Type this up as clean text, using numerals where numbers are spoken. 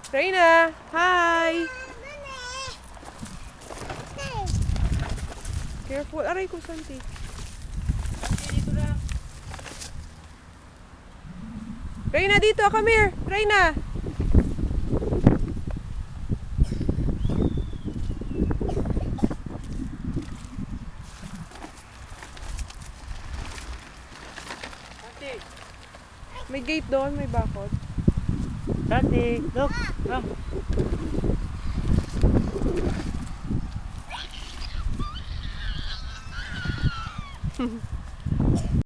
Reina, hi! Careful. Aray ko, Santi. Dito na. Reina, dito. Come here. Reina. Santi. May gate doon. May bakod. Santi, look. Come.